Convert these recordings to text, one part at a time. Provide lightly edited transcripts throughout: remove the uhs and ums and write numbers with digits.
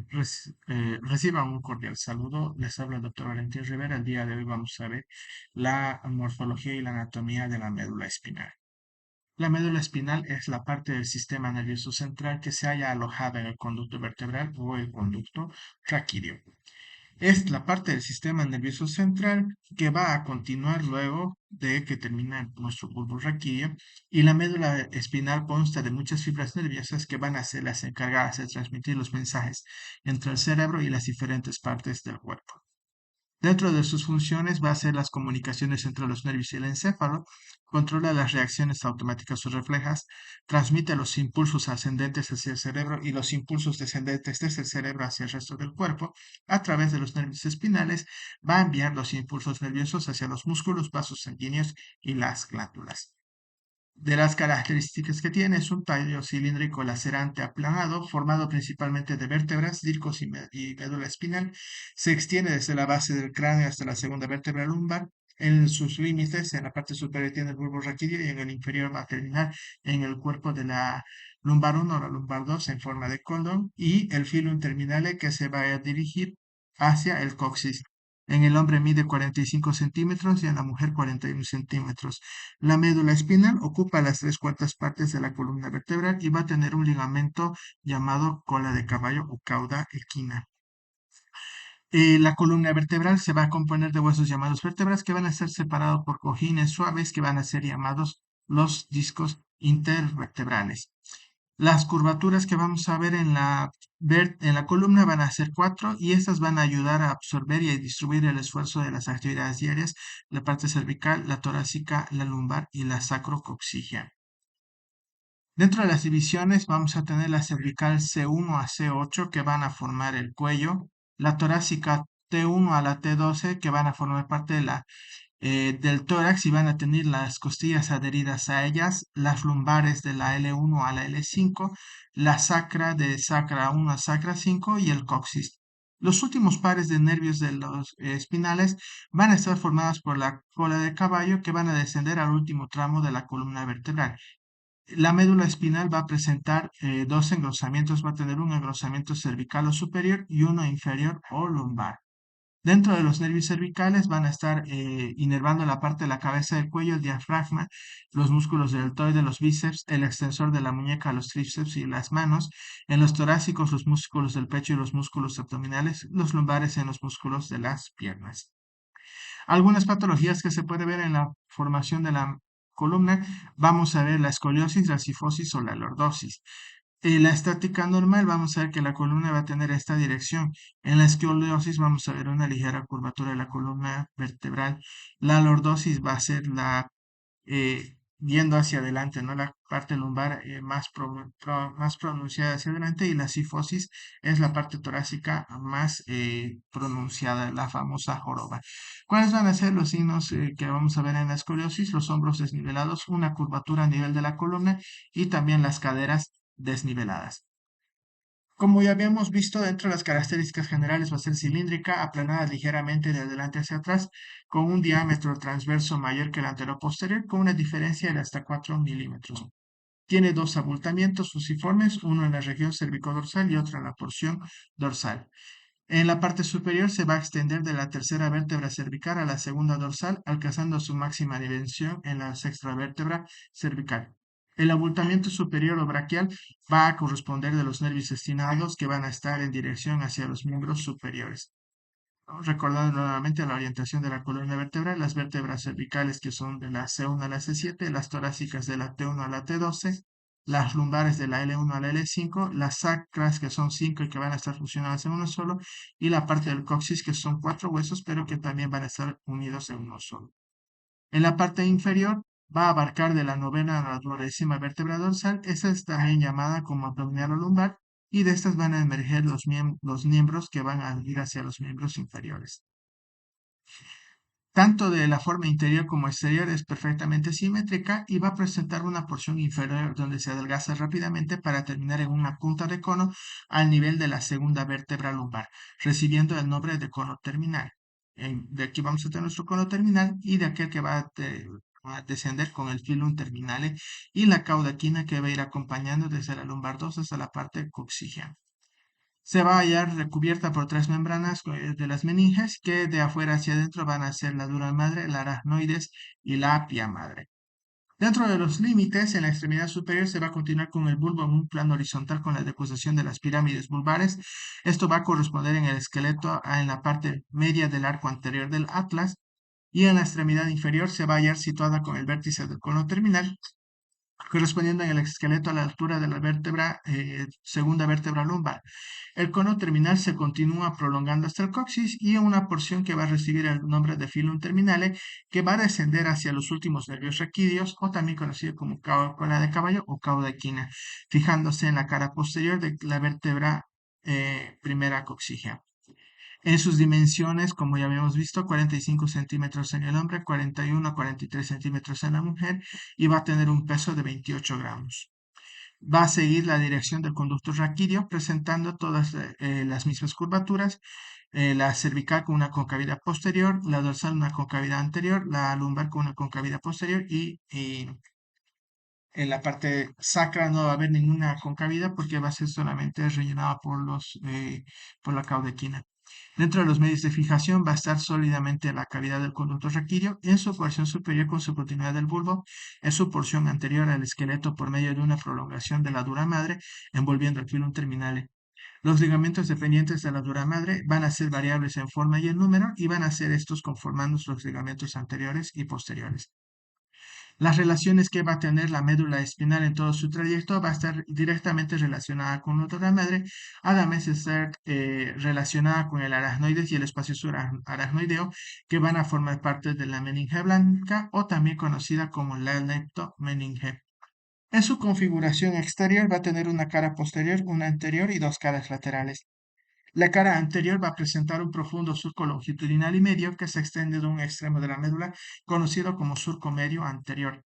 Reciban un cordial saludo. Les habla el doctor Valentín Rivera. El día de hoy vamos a ver la morfología y la anatomía de la médula espinal. La médula espinal es la parte del sistema nervioso central que se halla alojada en el conducto vertebral o el conducto raquídeo. Es la parte del sistema nervioso central que va a continuar luego de que termina nuestro bulbo raquídeo, y la médula espinal consta de muchas fibras nerviosas que van a ser las encargadas de transmitir los mensajes entre el cerebro y las diferentes partes del cuerpo. Dentro de sus funciones va a ser las comunicaciones entre los nervios y el encéfalo, controla las reacciones automáticas o reflejas, transmite los impulsos ascendentes hacia el cerebro y los impulsos descendentes desde el cerebro hacia el resto del cuerpo. A través de los nervios espinales va a enviar los impulsos nerviosos hacia los músculos, vasos sanguíneos y las glándulas. De las características que tiene es un tallo cilíndrico lacerante aplanado, formado principalmente de vértebras, discos y médula espinal. Se extiende desde la base del cráneo hasta la segunda vértebra lumbar. En sus límites, en la parte superior tiene el bulbo raquídeo y en el inferior va a terminar en el cuerpo de la lumbar 1 o la lumbar 2 en forma de cordón, y el filum terminale que se va a dirigir hacia el coxis. En el hombre mide 45 centímetros y en la mujer 41 centímetros. La médula espinal ocupa las tres cuartas partes de la columna vertebral y va a tener un ligamento llamado cola de caballo o cauda equina. La columna vertebral se va a componer de huesos llamados vértebras que van a ser separados por cojines suaves que van a ser llamados los discos intervertebrales. Las curvaturas que vamos a ver en la columna van a ser cuatro, y estas van a ayudar a absorber y a distribuir el esfuerzo de las actividades diarias: la parte cervical, la torácica, la lumbar y la sacrocoxígea. Dentro de las divisiones vamos a tener la cervical C1 a C8 que van a formar el cuello, la torácica T1 a la T12 que van a formar parte del tórax y van a tener las costillas adheridas a ellas, las lumbares de la L1 a la L5, la sacra de sacra 1 a sacra 5 y el coxis. Los últimos pares de nervios de los espinales van a estar formados por la cola de caballo que van a descender al último tramo de la columna vertebral. La médula espinal va a presentar dos engrosamientos, va a tener un engrosamiento cervical o superior y uno inferior o lumbar. Dentro de los nervios cervicales van a estar inervando la parte de la cabeza del cuello, el diafragma, los músculos del deltoide, los bíceps, el extensor de la muñeca, los tríceps y las manos. En los torácicos, los músculos del pecho y los músculos abdominales, los lumbares en los músculos de las piernas. Algunas patologías que se puede ver en la formación de la columna: vamos a ver la escoliosis, la cifosis o la lordosis. La estática normal, vamos a ver que la columna va a tener esta dirección. En la escoliosis vamos a ver una ligera curvatura de la columna vertebral. La lordosis va a ser yendo hacia adelante, ¿no? La parte lumbar más pronunciada hacia adelante, y la cifosis es la parte torácica más pronunciada, la famosa joroba. ¿Cuáles van a ser los signos que vamos a ver en la escoliosis? Los hombros desnivelados, una curvatura a nivel de la columna y también las caderas desniveladas. Como ya habíamos visto, dentro de las características generales va a ser cilíndrica, aplanada ligeramente de adelante hacia atrás, con un diámetro transverso mayor que el anteroposterior, con una diferencia de hasta 4 milímetros. Tiene dos abultamientos fusiformes, uno en la región cervicodorsal y otro en la porción dorsal. En la parte superior se va a extender de la tercera vértebra cervical a la segunda dorsal, alcanzando su máxima dimensión en la sexta vértebra cervical. El abultamiento superior o braquial va a corresponder de los nervios estinados que van a estar en dirección hacia los miembros superiores. Recordando nuevamente la orientación de la columna vertebral: las vértebras cervicales que son de la C1 a la C7, las torácicas de la T1 a la T12, las lumbares de la L1 a la L5, las sacras que son 5 y que van a estar fusionadas en uno solo, y la parte del coxis que son 4 huesos pero que también van a estar unidos en uno solo. En la parte inferior va a abarcar de la novena a la 12ª vértebra dorsal. Esa es también llamada como abdominal o lumbar, y de estas van a emerger los miembros que van a ir hacia los miembros inferiores. Tanto de la forma interior como exterior es perfectamente simétrica y va a presentar una porción inferior donde se adelgaza rápidamente para terminar en una punta de cono al nivel de la segunda vértebra lumbar, recibiendo el nombre de cono terminal. De aquí vamos a tener nuestro cono terminal, y de aquel que va a descender con el filum terminale y la cauda equina que va a ir acompañando desde la lumbar 2 hasta la parte coxígea. Se va a hallar recubierta por tres membranas de las meninges que de afuera hacia adentro van a ser la dura madre, la aracnoides y la apia madre. Dentro de los límites, en la extremidad superior se va a continuar con el bulbo en un plano horizontal con la decusación de las pirámides vulvares. Esto va a corresponder en el esqueleto en la parte media del arco anterior del atlas y en la extremidad inferior se va a hallar situada con el vértice del cono terminal, correspondiendo en el esqueleto a la altura de la vértebra, segunda vértebra lumbar. El cono terminal se continúa prolongando hasta el coxis y en una porción que va a recibir el nombre de filum terminale, que va a descender hacia los últimos nervios raquídeos, o también conocido como cola de caballo o cauda equina, fijándose en la cara posterior de la vértebra primera coxígea. En sus dimensiones, como ya habíamos visto, 45 centímetros en el hombre, 41 a 43 centímetros en la mujer, y va a tener un peso de 28 gramos. Va a seguir la dirección del conducto raquídeo, presentando todas las mismas curvaturas, la cervical con una concavidad posterior, la dorsal una concavidad anterior, la lumbar con una concavidad posterior y en la parte sacra no va a haber ninguna concavidad porque va a ser solamente rellenada por la caudequina. Dentro de los medios de fijación va a estar sólidamente la cavidad del conducto raquídeo en su porción superior con su continuidad del bulbo, en su porción anterior al esqueleto por medio de una prolongación de la dura madre envolviendo el filum terminale. Los ligamentos dependientes de la dura madre van a ser variables en forma y en número y van a ser estos conformando los ligamentos anteriores y posteriores. Las relaciones que va a tener la médula espinal en todo su trayecto va a estar directamente relacionada con la dura madre, además de estar relacionada con el aracnoides y el espacio subaracnoideo, que van a formar parte de la meninge blanca o también conocida como la leptomeninge. En su configuración exterior va a tener una cara posterior, una anterior y dos caras laterales. La cara anterior va a presentar un profundo surco longitudinal y medio que se extiende de un extremo de la médula, conocido como surco medio anterior.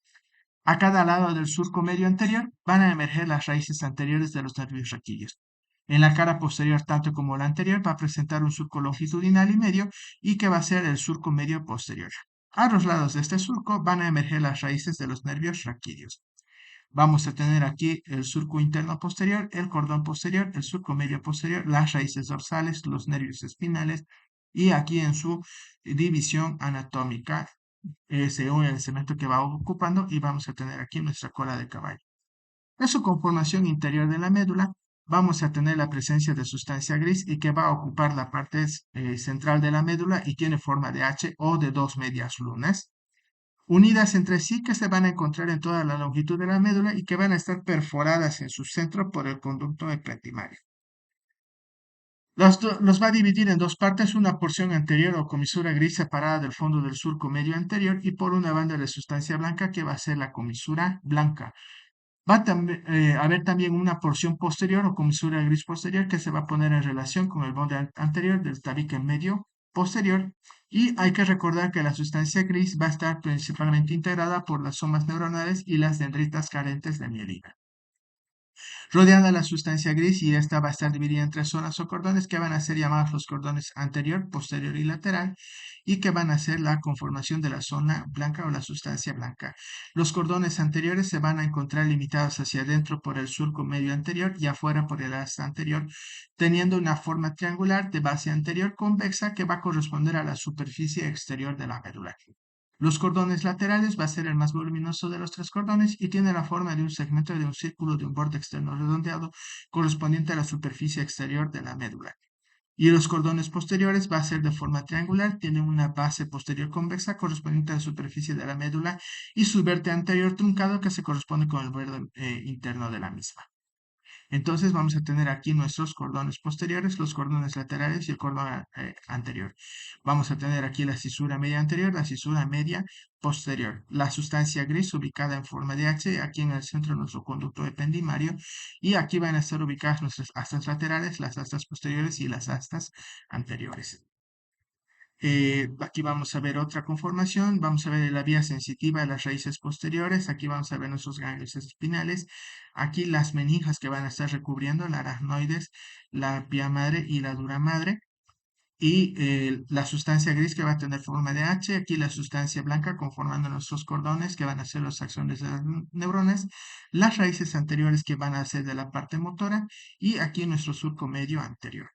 A cada lado del surco medio anterior van a emerger las raíces anteriores de los nervios raquídeos. En la cara posterior, tanto como la anterior, va a presentar un surco longitudinal y medio y que va a ser el surco medio posterior. A los lados de este surco van a emerger las raíces de los nervios raquídeos. Vamos a tener aquí el surco interno posterior, el cordón posterior, el surco medio posterior, las raíces dorsales, los nervios espinales y aquí en su división anatómica según el cemento que va ocupando y vamos a tener aquí nuestra cola de caballo. En su conformación interior de la médula vamos a tener la presencia de sustancia gris y que va a ocupar la parte central de la médula y tiene forma de H o de dos medias lunas unidas entre sí que se van a encontrar en toda la longitud de la médula y que van a estar perforadas en su centro por el conducto ependimario. Los va a dividir en dos partes, una porción anterior o comisura gris separada del fondo del surco medio anterior y por una banda de sustancia blanca que va a ser la comisura blanca. Va a haber también una porción posterior o comisura gris posterior que se va a poner en relación con el borde anterior del tabique medio posterior. Y hay que recordar que la sustancia gris va a estar principalmente integrada por las somas neuronales y las dendritas carentes de mielina. Rodeada la sustancia gris y esta va a estar dividida en tres zonas o cordones que van a ser llamados los cordones anterior, posterior y lateral y que van a ser la conformación de la zona blanca o la sustancia blanca. Los cordones anteriores se van a encontrar limitados hacia adentro por el surco medio anterior y afuera por el asta anterior, teniendo una forma triangular de base anterior convexa que va a corresponder a la superficie exterior de la médula. Los cordones laterales va a ser el más voluminoso de los tres cordones y tiene la forma de un segmento de un círculo de un borde externo redondeado correspondiente a la superficie exterior de la médula. Y los cordones posteriores va a ser de forma triangular, tiene una base posterior convexa correspondiente a la superficie de la médula y su verte anterior truncado que se corresponde con el borde interno de la misma. Entonces vamos a tener aquí nuestros cordones posteriores, los cordones laterales y el cordón anterior. Vamos a tener aquí la cisura media anterior, la cisura media posterior. La sustancia gris ubicada en forma de H, aquí en el centro de nuestro conducto ependimario. Y aquí van a estar ubicadas nuestras astas laterales, las astas posteriores y las astas anteriores. Aquí vamos a ver otra conformación, vamos a ver la vía sensitiva de las raíces posteriores, aquí vamos a ver nuestros ganglios espinales, aquí las meninges que van a estar recubriendo la aracnoides, la pía madre y la dura madre. y la sustancia gris que va a tener forma de H, aquí la sustancia blanca conformando nuestros cordones que van a ser los axones de las neuronas, las raíces anteriores que van a ser de la parte motora y aquí nuestro surco medio anterior.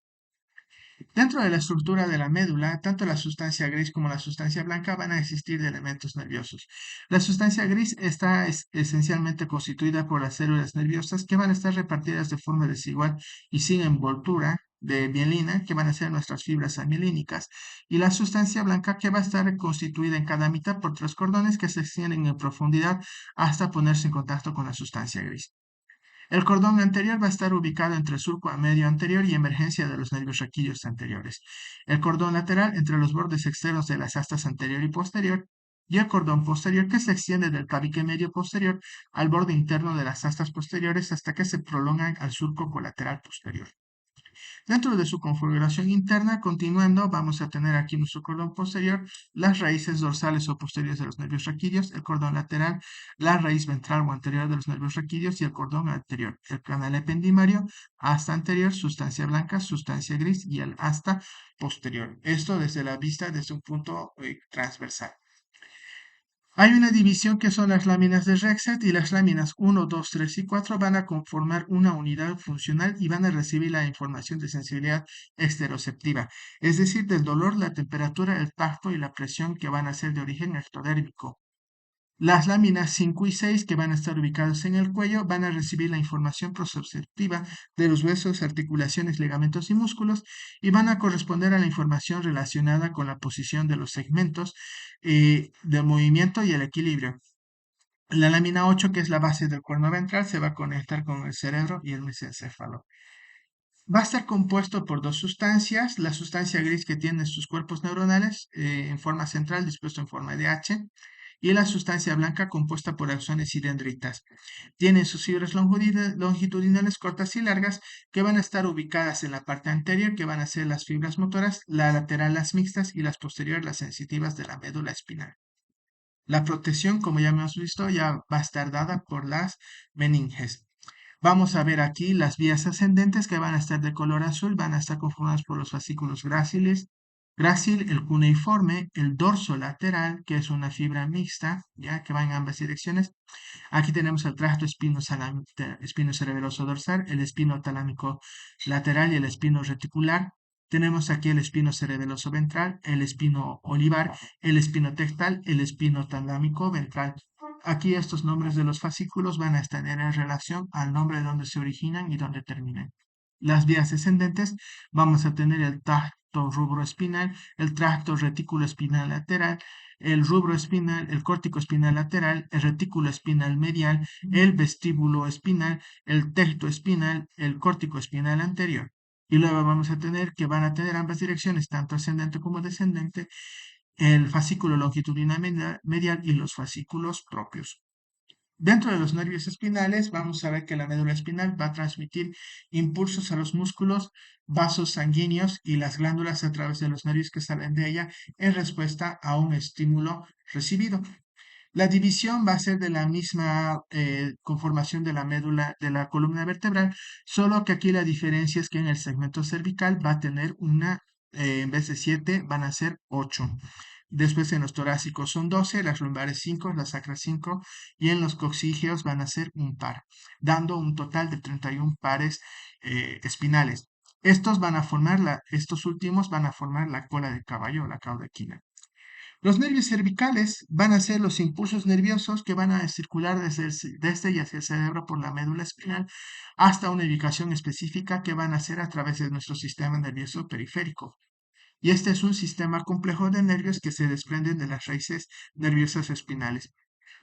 Dentro de la estructura de la médula, tanto la sustancia gris como la sustancia blanca van a existir de elementos nerviosos. La sustancia gris está esencialmente constituida por las células nerviosas que van a estar repartidas de forma desigual y sin envoltura de mielina, que van a ser nuestras fibras amielínicas, y la sustancia blanca que va a estar constituida en cada mitad por tres cordones que se extienden en profundidad hasta ponerse en contacto con la sustancia gris. El cordón anterior va a estar ubicado entre el surco medio anterior y emergencia de los nervios raquídeos anteriores. El cordón lateral entre los bordes externos de las astas anterior y posterior. Y el cordón posterior que se extiende del tabique medio posterior al borde interno de las astas posteriores hasta que se prolongan al surco colateral posterior. Dentro de su configuración interna, continuando, vamos a tener aquí nuestro cordón posterior, las raíces dorsales o posteriores de los nervios raquídeos, el cordón lateral, la raíz ventral o anterior de los nervios raquídeos y el cordón anterior, el canal ependimario, asta anterior, sustancia blanca, sustancia gris y el asta posterior. Esto desde la vista, desde un punto transversal. Hay una división que son las láminas de Rexet y las láminas 1, 2, 3 y 4 van a conformar una unidad funcional y van a recibir la información de sensibilidad esteroceptiva, es decir, del dolor, la temperatura, el tacto y la presión que van a ser de origen ectodérmico. Las láminas 5 y 6 que van a estar ubicadas en el cuello van a recibir la información proprioceptiva de los huesos, articulaciones, ligamentos y músculos y van a corresponder a la información relacionada con la posición de los segmentos del movimiento y el equilibrio. La lámina 8, que es la base del cuerno ventral, se va a conectar con el cerebro y el mesencéfalo. Va a estar compuesto por dos sustancias, la sustancia gris que tiene sus cuerpos neuronales en forma central dispuesto en forma de H y la sustancia blanca compuesta por axones y dendritas. Tienen sus fibras longitudinales cortas y largas que van a estar ubicadas en la parte anterior, que van a ser las fibras motoras, la lateral las mixtas y las posteriores las sensitivas de la médula espinal. La protección, como ya hemos visto, ya va a estar dada por las meninges. Vamos a ver aquí las vías ascendentes que van a estar de color azul, van a estar conformadas por los fascículos gráciles, grácil, el cuneiforme, el dorso lateral, que es una fibra mixta, ya que va en ambas direcciones. Aquí tenemos el tracto espinocerebeloso dorsal, el espino talámico lateral y el espino reticular. Tenemos aquí el espino cerebeloso ventral, el espino olivar, el espino tectal, el espino talámico ventral. Aquí estos nombres de los fascículos van a estar en relación al nombre de donde se originan y donde terminan. Las vías descendentes vamos a tener el tracto rubro espinal, el tracto retículo espinal lateral, el rubro espinal, el córtico espinal lateral, el retículo espinal medial, el vestíbulo espinal, el tecto espinal, el córtico espinal anterior. Y luego vamos a tener que van a tener ambas direcciones, tanto ascendente como descendente, el fascículo longitudinal medial y los fascículos propios. Dentro de los nervios espinales, vamos a ver que la médula espinal va a transmitir impulsos a los músculos, vasos sanguíneos y las glándulas a través de los nervios que salen de ella en respuesta a un estímulo recibido. La división va a ser de la misma conformación de la médula de la columna vertebral, solo que aquí la diferencia es que en el segmento cervical va a tener una, en vez de 7, van a ser 8. Después en los torácicos son 12, las lumbares 5, las sacras 5 y en los coxígeos van a ser un par, dando un total de 31 pares espinales. Estos últimos van a formar la cola de caballo o la caudequina. Los nervios cervicales van a ser los impulsos nerviosos que van a circular desde y hacia el cerebro por la médula espinal hasta una ubicación específica que van a ser a través de nuestro sistema nervioso periférico. Y este es un sistema complejo de nervios que se desprenden de las raíces nerviosas espinales.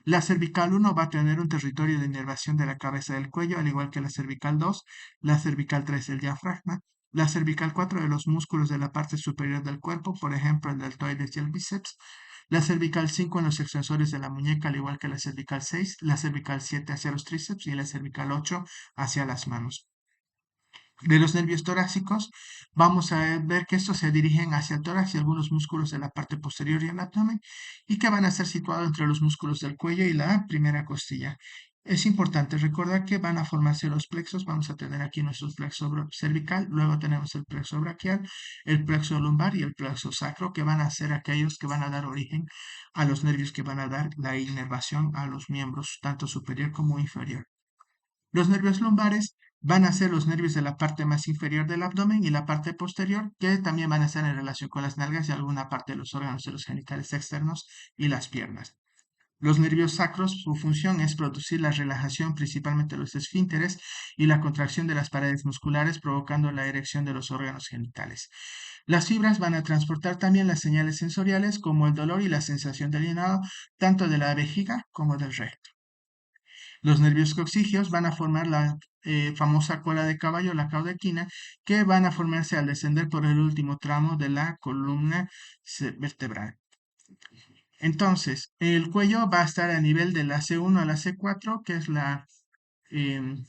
La cervical 1 va a tener un territorio de inervación de la cabeza del cuello, al igual que la cervical 2, la cervical 3 el diafragma, la cervical 4 de los músculos de la parte superior del cuerpo, por ejemplo el deltoides y el bíceps, la cervical 5 en los extensores de la muñeca, al igual que la cervical 6, la cervical 7 hacia los tríceps y la cervical 8 hacia las manos. De los nervios torácicos, vamos a ver que estos se dirigen hacia el tórax y algunos músculos de la parte posterior y el abdomen y que van a estar situados entre los músculos del cuello y la primera costilla. Es importante recordar que van a formarse los plexos. Vamos a tener aquí nuestro plexo cervical, luego tenemos el plexo braquial, el plexo lumbar y el plexo sacro, que van a ser aquellos que van a dar origen a los nervios que van a dar la inervación a los miembros, tanto superior como inferior. Los nervios lumbares van a ser los nervios de la parte más inferior del abdomen y la parte posterior, que también van a estar en relación con las nalgas y alguna parte de los órganos de los genitales externos y las piernas. Los nervios sacros, su función es producir la relajación principalmente de los esfínteres y la contracción de las paredes musculares, provocando la erección de los órganos genitales. Las fibras van a transportar también las señales sensoriales como el dolor y la sensación del llenado, tanto de la vejiga como del recto. Los nervios coccigeos van a formar la famosa cola de caballo, la caudequina, que van a formarse al descender por el último tramo de la columna vertebral. Entonces, el cuello va a estar a nivel de la C1 a la C4, que es em,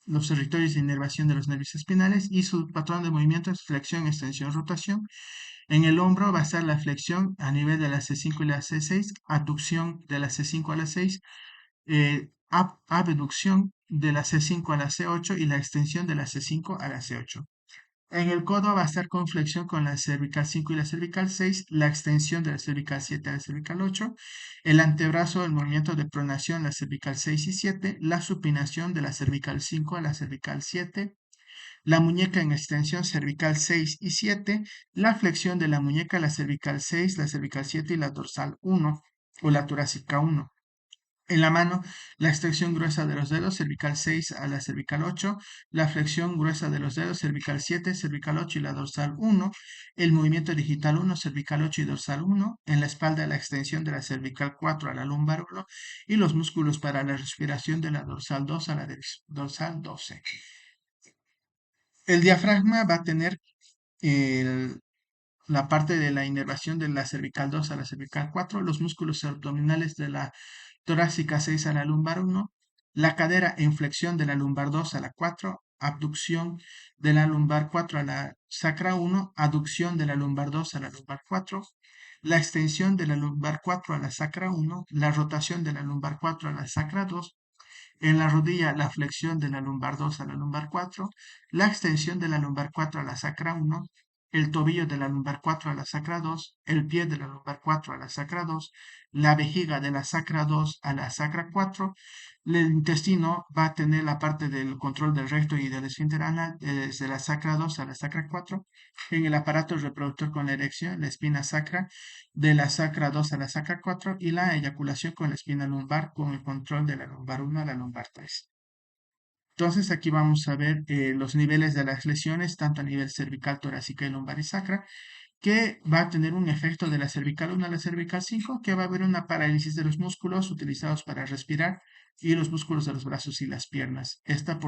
los territorios de inervación de los nervios espinales, y su patrón de movimiento es flexión, extensión, rotación. En el hombro va a estar la flexión a nivel de la C5 y la C6, abducción de la C5 a la 6, abducción de la C5 a la C8 y la extensión de la C5 a la C8. En el codo va a estar con flexión con la cervical 5 y la cervical 6, la extensión de la cervical 7 a la cervical 8, el antebrazo, el movimiento de pronación, la cervical 6 y 7, la supinación de la cervical 5 a la cervical 7, la muñeca en extensión cervical 6 y 7, la flexión de la muñeca, la cervical 6, la cervical 7 y la dorsal 1 o la torácica 1. En la mano, la extensión gruesa de los dedos, cervical 6 a la cervical 8, la flexión gruesa de los dedos, cervical 7, cervical 8 y la dorsal 1, el movimiento digital 1, cervical 8 y dorsal 1, en la espalda la extensión de la cervical 4 a la lumbar 1 y los músculos para la respiración de la dorsal 2 a la dorsal 12. El diafragma va a tener el la parte de la inervación de la cervical 2 a la cervical 4, los músculos abdominales de la torácica 6 a la lumbar 1, la cadera en flexión de la lumbar 2 a la 4, abducción de la lumbar 4 a la sacra 1, aducción de la lumbar 2 a la lumbar 4, la extensión de la lumbar 4 a la sacra 1, la rotación de la lumbar 4 a la sacra 2, en la rodilla, la flexión de la lumbar 2 a la lumbar 4, la extensión de la lumbar 4 a la sacra 1, el tobillo de la lumbar 4 a la sacra 2, el pie de la lumbar 4 a la sacra 2, la vejiga de la sacra 2 a la sacra 4. El intestino va a tener la parte del control del recto y del esfínter anal desde la sacra 2 a la sacra 4. En el aparato reproductor con la erección, la espina sacra de la sacra 2 a la sacra 4 y la eyaculación con la espina lumbar con el control de la lumbar 1 a la lumbar 3. Entonces aquí vamos a ver los niveles de las lesiones, tanto a nivel cervical, torácica y lumbar y sacra, que va a tener un efecto de la cervical 1 a la cervical 5, que va a haber una parálisis de los músculos utilizados para respirar y los músculos de los brazos y las piernas. Estas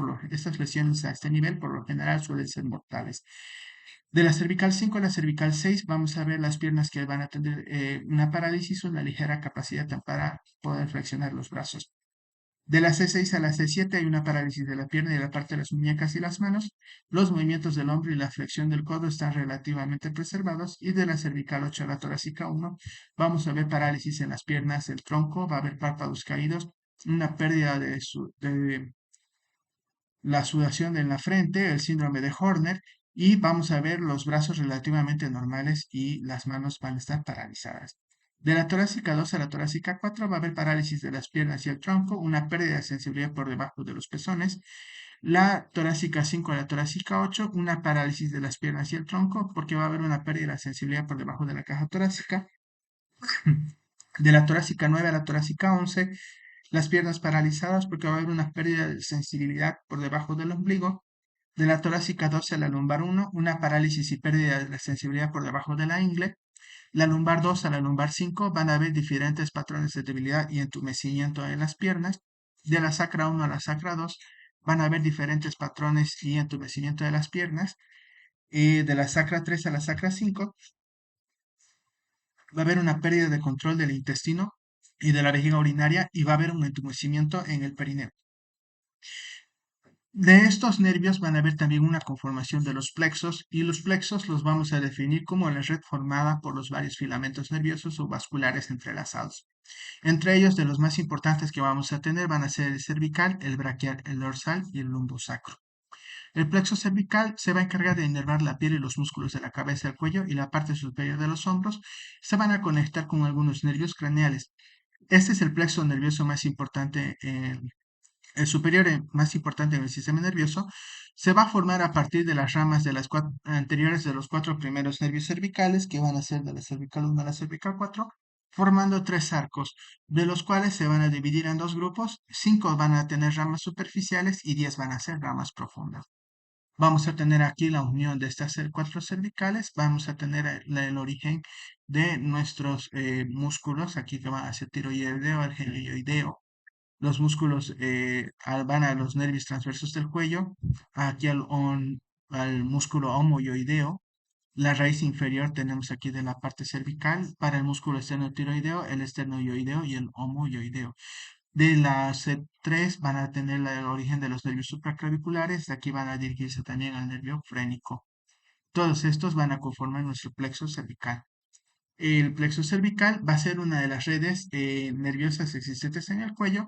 lesiones a este nivel por lo general suelen ser mortales. De la cervical 5 a la cervical 6 vamos a ver las piernas que van a tener una parálisis o una ligera capacidad para poder flexionar los brazos. De la C6 a la C7 hay una parálisis de la pierna y de la parte de las muñecas y las manos. Los movimientos del hombro y la flexión del codo están relativamente preservados. Y de la cervical 8 a la torácica 1 vamos a ver parálisis en las piernas, el tronco, va a haber párpados caídos, una pérdida de la sudación en la frente, el síndrome de Horner, y vamos a ver los brazos relativamente normales y las manos van a estar paralizadas. De la torácica 2 a la torácica 4 va a haber parálisis de las piernas y el tronco, una pérdida de sensibilidad por debajo de los pezones. La torácica 5 a la torácica 8, una parálisis de las piernas y el tronco, porque va a haber una pérdida de la sensibilidad por debajo de la caja torácica. De la torácica 9 a la torácica 11, las piernas paralizadas porque va a haber una pérdida de sensibilidad por debajo del ombligo. De la torácica 12 a la lumbar 1, una parálisis y pérdida de la sensibilidad por debajo de la ingle. La lumbar 2 a la lumbar 5 van a haber diferentes patrones de debilidad y entumecimiento en las piernas. De la sacra 1 a la sacra 2 van a haber diferentes patrones y entumecimiento de las piernas. Y de la sacra 3 a la sacra 5 va a haber una pérdida de control del intestino y de la vejiga urinaria y va a haber un entumecimiento en el perineo. De estos nervios van a haber también una conformación de los plexos y los plexos los vamos a definir como la red formada por los varios filamentos nerviosos o vasculares entrelazados. Entre ellos, de los más importantes que vamos a tener van a ser el cervical, el braquial, el dorsal y el lumbosacro. El plexo cervical se va a encargar de inervar la piel y los músculos de la cabeza, el cuello y la parte superior de los hombros. Se van a conectar con algunos nervios craneales. Este es el plexo nervioso más importante, el superior más importante en el sistema nervioso. Se va a formar a partir de las ramas de las anteriores de los cuatro primeros nervios cervicales, que van a ser de la cervical 1 a la cervical 4, formando tres arcos, de los cuales se van a dividir en dos grupos. Cinco van a tener ramas superficiales y 10 van a ser ramas profundas. Vamos a tener aquí la unión de estas cuatro cervicales, vamos a tener el origen de nuestros músculos, aquí que va hacia tiroideo, el genioideo. Los músculos van a los nervios transversos del cuello, aquí al músculo homoyoideo. La raíz inferior tenemos aquí de la parte cervical, para el músculo esternocleidomastoideo, el esternoioideo y el homoyoideo. De las tres van a tener el origen de los nervios supraclaviculares, de aquí van a dirigirse también al nervio frénico. Todos estos van a conformar nuestro plexo cervical. El plexo cervical va a ser una de las redes nerviosas existentes en el cuello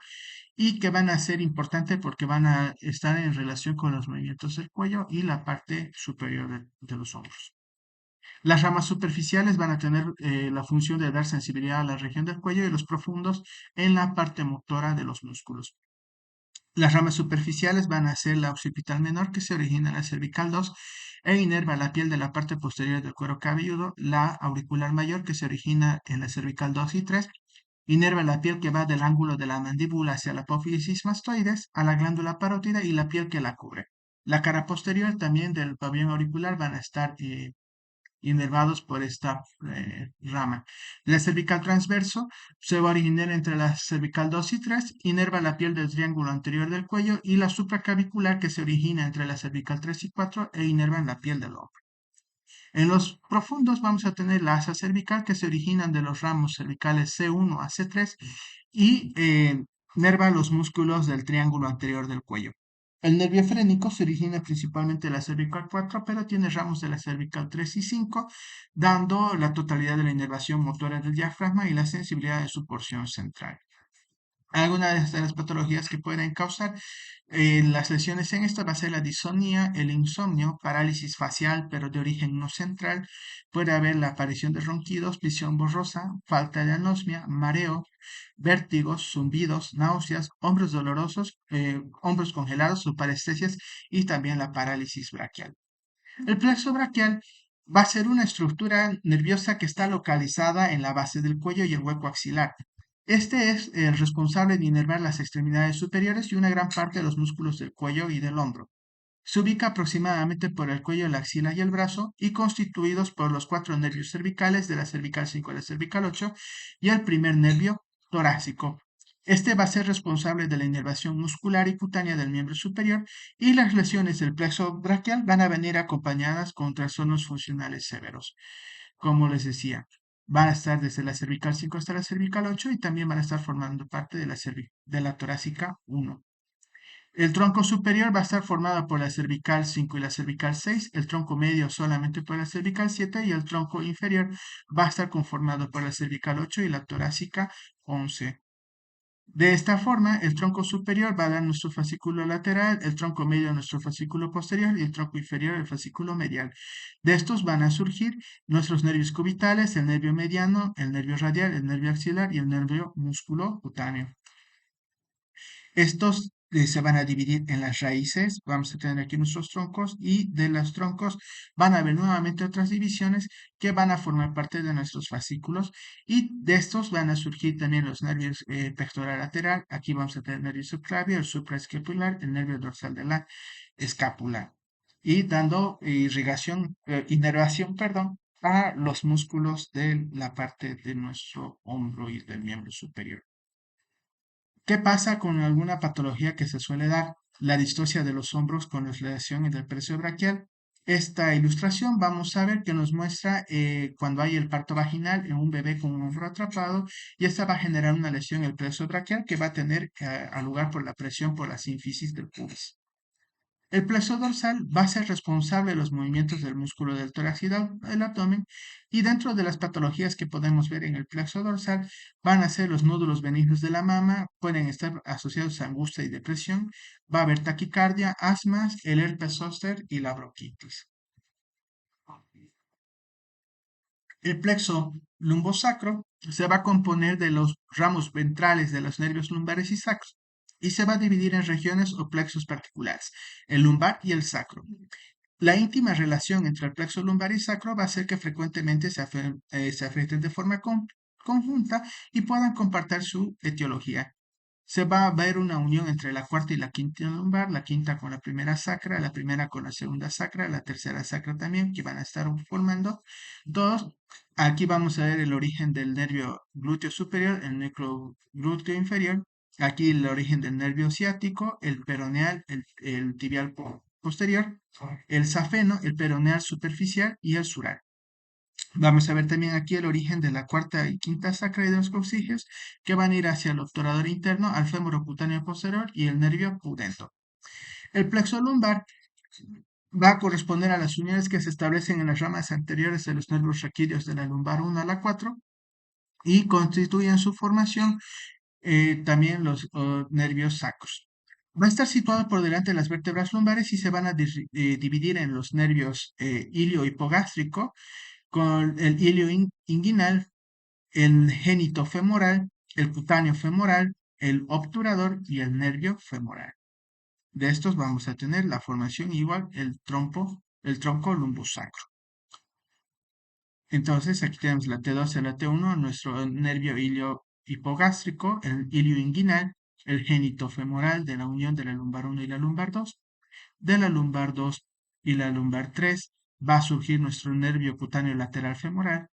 y que van a ser importantes porque van a estar en relación con los movimientos del cuello y la parte superior de los hombros. Las ramas superficiales van a tener la función de dar sensibilidad a la región del cuello y los profundos en la parte motora de los músculos. Las ramas superficiales van a ser la occipital menor, que se origina en la cervical 2 e inerva la piel de la parte posterior del cuero cabelludo, la auricular mayor, que se origina en la cervical 2 y 3, inerva la piel que va del ángulo de la mandíbula hacia la apófisis mastoides, a la glándula parótida y la piel que la cubre. La cara posterior también del pabellón auricular van a estar inervados por esta rama. La cervical transverso se va a originar entre la cervical 2 y 3, inerva la piel del triángulo anterior del cuello y la supraclavicular que se origina entre la cervical 3 y 4 e inerva en la piel del hombro. En los profundos vamos a tener la asa cervical que se originan de los ramos cervicales C1 a C3 y nerva los músculos del triángulo anterior del cuello. El nervio frénico se origina principalmente de la cervical 4, pero tiene ramos de la cervical 3 y 5, dando la totalidad de la inervación motora del diafragma y la sensibilidad de su porción central. Algunas de las patologías que pueden causar las lesiones en esta va a ser la disonía, el insomnio, parálisis facial, pero de origen no central. Puede haber la aparición de ronquidos, visión borrosa, falta de anosmia, mareo, vértigos, zumbidos, náuseas, hombros dolorosos, hombros congelados o parestesias y también la parálisis braquial. El plexo braquial va a ser una estructura nerviosa que está localizada en la base del cuello y el hueco axilar. Este es el responsable de inervar las extremidades superiores y una gran parte de los músculos del cuello y del hombro. Se ubica aproximadamente por el cuello, la axila y el brazo y constituidos por los cuatro nervios cervicales de la cervical 5 a la cervical 8 y el primer nervio torácico. Este va a ser responsable de la inervación muscular y cutánea del miembro superior y las lesiones del plexo braquial van a venir acompañadas con trastornos funcionales severos. Como les decía, van a estar desde la cervical 5 hasta la cervical 8 y también van a estar formando parte de la torácica 1. El tronco superior va a estar formado por la cervical 5 y la cervical 6, el tronco medio solamente por la cervical 7 y el tronco inferior va a estar conformado por la cervical 8 y la torácica 11. De esta forma, el tronco superior va a dar nuestro fascículo lateral, el tronco medio nuestro fascículo posterior y el tronco inferior el fascículo medial. De estos van a surgir nuestros nervios cubitales, el nervio mediano, el nervio radial, el nervio axilar y el nervio músculo cutáneo. Estos se van a dividir en las raíces, vamos a tener aquí nuestros troncos y de los troncos van a haber nuevamente otras divisiones que van a formar parte de nuestros fascículos y de estos van a surgir también los nervios pectoral lateral, aquí vamos a tener el nervio subclavio, el supraescapular, el nervio dorsal de la escápula y dando inervación, perdón, a los músculos de la parte de nuestro hombro y del miembro superior. ¿Qué pasa con alguna patología que se suele dar? La distocia de los hombros con la lesión del precio braquial. Esta ilustración vamos a ver que nos muestra cuando hay el parto vaginal en un bebé con un hombro atrapado y esta va a generar una lesión en el precio braquial que va a tener a lugar por la presión por la sínfisis del pubis. El plexo dorsal va a ser responsable de los movimientos del músculo del tórax y del abdomen, y dentro de las patologías que podemos ver en el plexo dorsal van a ser los nódulos benignos de la mama, pueden estar asociados a angustia y depresión, va a haber taquicardia, asmas, el herpes zóster y la bronquitis. El plexo lumbosacro se va a componer de los ramos ventrales de los nervios lumbares y sacros y se va a dividir en regiones o plexos particulares, el lumbar y el sacro. La íntima relación entre el plexo lumbar y sacro va a hacer que frecuentemente se afecten de forma conjunta y puedan compartir su etiología. Se va a ver una unión entre la cuarta y la quinta lumbar, la quinta con la primera sacra, la primera con la segunda sacra, la tercera sacra también, que van a estar formando dos. Aquí vamos a ver el origen del nervio glúteo superior, el núcleo glúteo inferior. Aquí el origen del nervio ciático, el peroneal, el tibial posterior, el safeno, el peroneal superficial y el sural. Vamos a ver también aquí el origen de la cuarta y quinta sacra y de los coccygeos que van a ir hacia el obturador interno, al fémuro cutáneo posterior y el nervio pudendo. El plexo lumbar va a corresponder a las uniones que se establecen en las ramas anteriores de los nervios raquídeos de la lumbar 1 a la 4 y constituyen su formación también los nervios sacros. Va a estar situado por delante de las vértebras lumbares y se van a dividir en los nervios ilio-hipogástrico, con el ilio inguinal, el génito femoral, el cutáneo femoral, el obturador y el nervio femoral. De estos vamos a tener la formación igual el tronco lumbosacro. Entonces aquí tenemos la T2 y la T1, nuestro nervio ilio hipogástrico, el ilio inguinal, el génito femoral de la unión de la lumbar 1 y la lumbar 2. De la lumbar 2 y la lumbar 3 va a surgir nuestro nervio cutáneo lateral femoral.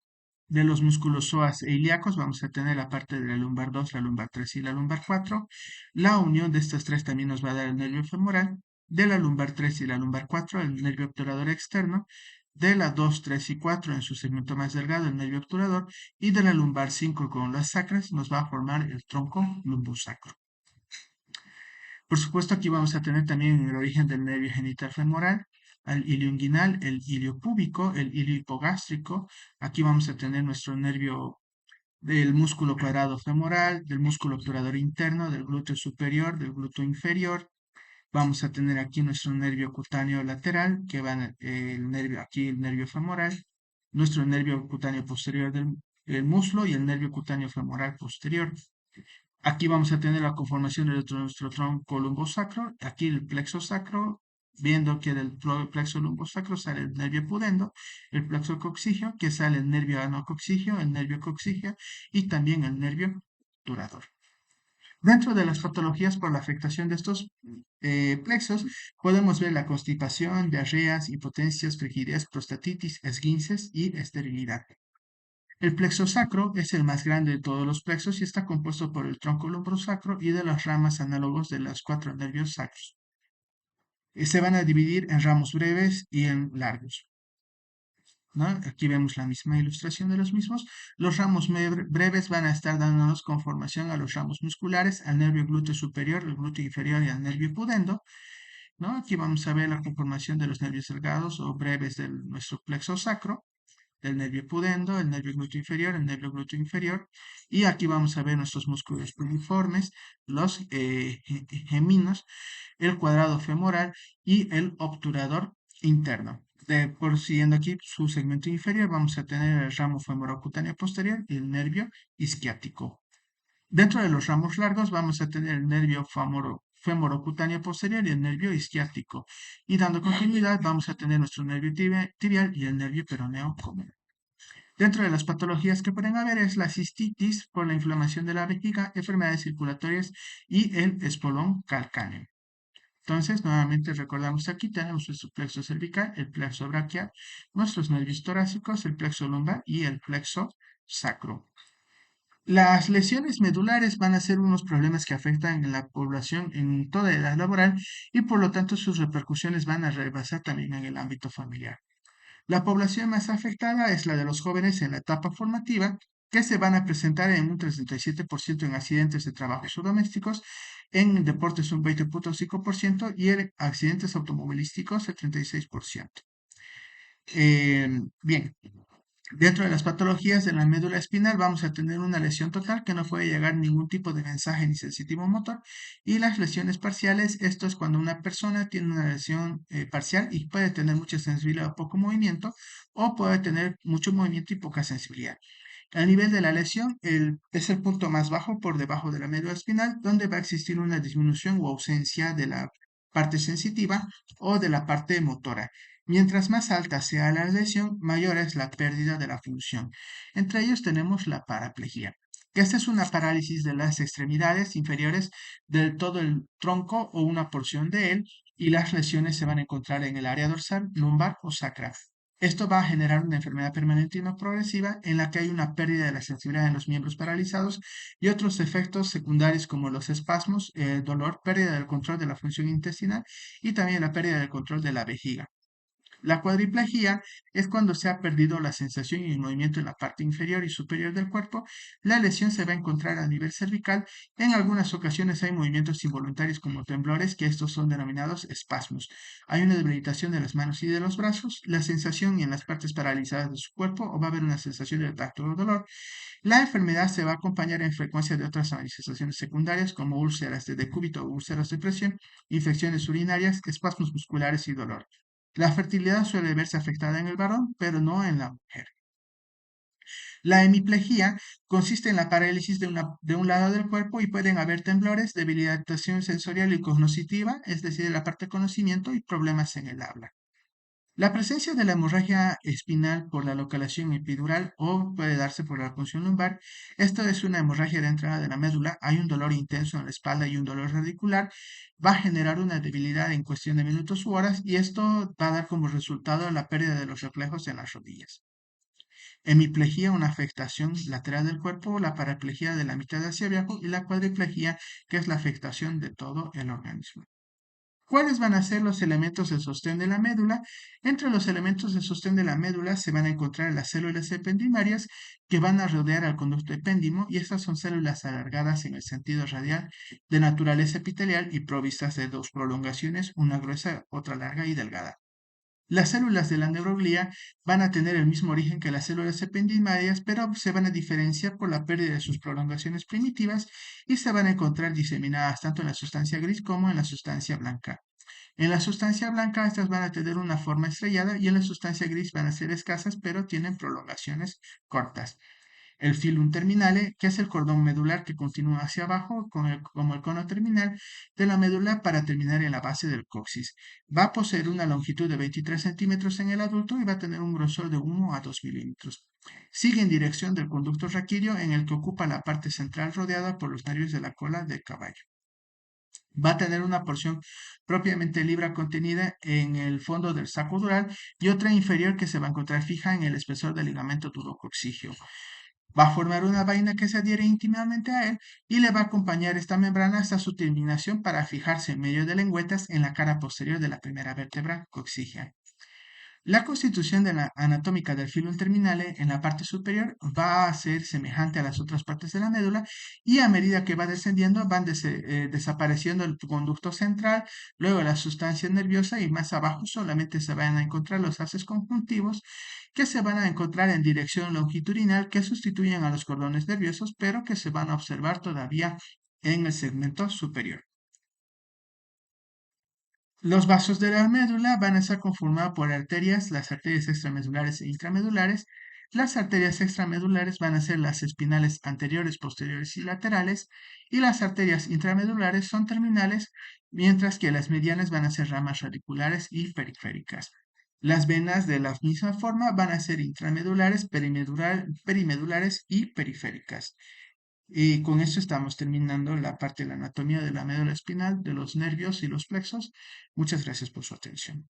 De los músculos psoas e ilíacos vamos a tener la parte de la lumbar 2, la lumbar 3 y la lumbar 4. La unión de estas tres también nos va a dar el nervio femoral. De la lumbar 3 y la lumbar 4, el nervio obturador externo. De la 2, 3 y 4, en su segmento más delgado, el nervio obturador. Y de la lumbar 5 con las sacras nos va a formar el tronco lumbosacro. Por supuesto, aquí vamos a tener también el origen del nervio genital femoral, el ilio inguinal, el ilio púbico, el ilio hipogástrico. Aquí vamos a tener nuestro nervio del músculo cuadrado femoral, del músculo obturador interno, del glúteo superior, del glúteo inferior. Vamos a tener aquí nuestro nervio cutáneo lateral, que va el nervio, aquí el nervio femoral, nuestro nervio cutáneo posterior del muslo y el nervio cutáneo femoral posterior. Aquí vamos a tener la conformación de nuestro tronco lumbosacro. Aquí el plexo sacro, viendo que del plexo lumbosacro sale el nervio pudendo, el plexo coccígeo, que sale el nervio anococcígeo, el nervio coccígeo y también el nervio obturador. Dentro de las patologías por la afectación de estos plexos, podemos ver la constipación, diarreas, impotencias, frigidez, prostatitis, esguinces y esterilidad. El plexo sacro es el más grande de todos los plexos y está compuesto por el tronco lumbrosacro y de las ramas análogos de los cuatro nervios sacros. Se van a dividir en ramos breves y en largos, ¿no? Aquí vemos la misma ilustración de los mismos. Los ramos breves van a estar dándonos conformación a los ramos musculares, al nervio glúteo superior, el glúteo inferior y al nervio pudendo, ¿no? Aquí vamos a ver la conformación de los nervios delgados o breves de nuestro plexo sacro, el nervio pudendo, el nervio glúteo inferior, el nervio glúteo inferior, y aquí vamos a ver nuestros músculos piriformes, los geminos, el cuadrado femoral y el obturador interno. Por siguiendo aquí su segmento inferior, vamos a tener el ramo femorocutáneo posterior y el nervio isquiático. Dentro de los ramos largos vamos a tener el nervio femorocutáneo posterior y el nervio isquiático. Y dando continuidad vamos a tener nuestro nervio tibial y el nervio peroneo común. Dentro de las patologías que pueden haber es la cistitis por la inflamación de la vejiga, enfermedades circulatorias y el espolón calcáneo. Entonces, nuevamente recordamos aquí, tenemos nuestro plexo cervical, el plexo braquial, nuestros nervios torácicos, el plexo lumbar y el plexo sacro. Las lesiones medulares van a ser unos problemas que afectan a la población en toda edad laboral y por lo tanto sus repercusiones van a rebasar también en el ámbito familiar. La población más afectada es la de los jóvenes en la etapa formativa, que se van a presentar en un 37% en accidentes de trabajos o domésticos en deportes un 20.5% y en accidentes automovilísticos el 36%. Bien, dentro de las patologías de la médula espinal vamos a tener una lesión total que no puede llegar ningún tipo de mensaje ni sensitivo motor, y las lesiones parciales, esto es cuando una persona tiene una lesión parcial y puede tener mucha sensibilidad o poco movimiento, o puede tener mucho movimiento y poca sensibilidad. A nivel de la lesión, es el punto más bajo por debajo de la médula espinal, donde va a existir una disminución o ausencia de la parte sensitiva o de la parte motora. Mientras más alta sea la lesión, mayor es la pérdida de la función. Entre ellos tenemos la paraplegia, que esta es una parálisis de las extremidades inferiores del todo el tronco o una porción de él, y las lesiones se van a encontrar en el área dorsal, lumbar o sacra. Esto va a generar una enfermedad permanente y no progresiva en la que hay una pérdida de la sensibilidad en los miembros paralizados y otros efectos secundarios como los espasmos, el dolor, pérdida del control de la función intestinal y también la pérdida del control de la vejiga. La cuadriplegia es cuando se ha perdido la sensación y el movimiento en la parte inferior y superior del cuerpo. La lesión se va a encontrar a nivel cervical. En algunas ocasiones hay movimientos involuntarios como temblores, que estos son denominados espasmos. Hay una debilitación de las manos y de los brazos, la sensación en las partes paralizadas de su cuerpo, o va a haber una sensación de tacto o dolor. La enfermedad se va a acompañar en frecuencia de otras manifestaciones secundarias como úlceras de decúbito o úlceras de presión, infecciones urinarias, espasmos musculares y dolor. La fertilidad suele verse afectada en el varón, pero no en la mujer. La hemiplegia consiste en la parálisis de un lado del cuerpo y pueden haber temblores, debilitación sensorial y cognitiva, es decir, la parte de conocimiento, y problemas en el habla. La presencia de la hemorragia espinal por la localización epidural o puede darse por la punción lumbar. Esto es una hemorragia de entrada de la médula. Hay un dolor intenso en la espalda y un dolor radicular. Va a generar una debilidad en cuestión de minutos u horas, y esto va a dar como resultado la pérdida de los reflejos en las rodillas. Hemiplegia, una afectación lateral del cuerpo, la paraplegia de la mitad hacia abajo, y la cuadriplegia, que es la afectación de todo el organismo. ¿Cuáles van a ser los elementos de sostén de la médula? Entre los elementos de sostén de la médula se van a encontrar las células ependimarias, que van a rodear al conducto epéndimo, y estas son células alargadas en el sentido radial, de naturaleza epitelial y provistas de dos prolongaciones, una gruesa, otra larga y delgada. Las células de la neuroglía van a tener el mismo origen que las células ependimarias, pero se van a diferenciar por la pérdida de sus prolongaciones primitivas, y se van a encontrar diseminadas tanto en la sustancia gris como en la sustancia blanca. En la sustancia blanca estas van a tener una forma estrellada, y en la sustancia gris van a ser escasas, pero tienen prolongaciones cortas. El filum terminale, que es el cordón medular que continúa hacia abajo como el cono terminal de la médula para terminar en la base del coxis. Va a poseer una longitud de 23 centímetros en el adulto y va a tener un grosor de 1 a 2 milímetros. Sigue en dirección del conducto raquídeo, en el que ocupa la parte central rodeada por los nervios de la cola del caballo. Va a tener una porción propiamente libre contenida en el fondo del saco dural y otra inferior que se va a encontrar fija en el espesor del ligamento turococcígeo. Va a formar una vaina que se adhiere íntimamente a él, y le va a acompañar esta membrana hasta su terminación para fijarse en medio de lengüetas en la cara posterior de la primera vértebra coccígea. La constitución de la anatómica del filum terminale en la parte superior va a ser semejante a las otras partes de la médula, y a medida que va descendiendo van desapareciendo el conducto central, luego la sustancia nerviosa, y más abajo solamente se van a encontrar los haces conjuntivos, que se van a encontrar en dirección longitudinal, que sustituyen a los cordones nerviosos, pero que se van a observar todavía en el segmento superior. Los vasos de la médula van a estar conformados por arterias, las arterias extramedulares e intramedulares. Las arterias extramedulares van a ser las espinales anteriores, posteriores y laterales, y las arterias intramedulares son terminales, mientras que las medianas van a ser ramas radiculares y periféricas. Las venas de la misma forma van a ser intramedulares, perimedulares y periféricas. Y con esto estamos terminando la parte de la anatomía de la médula espinal, de los nervios y los plexos. Muchas gracias por su atención.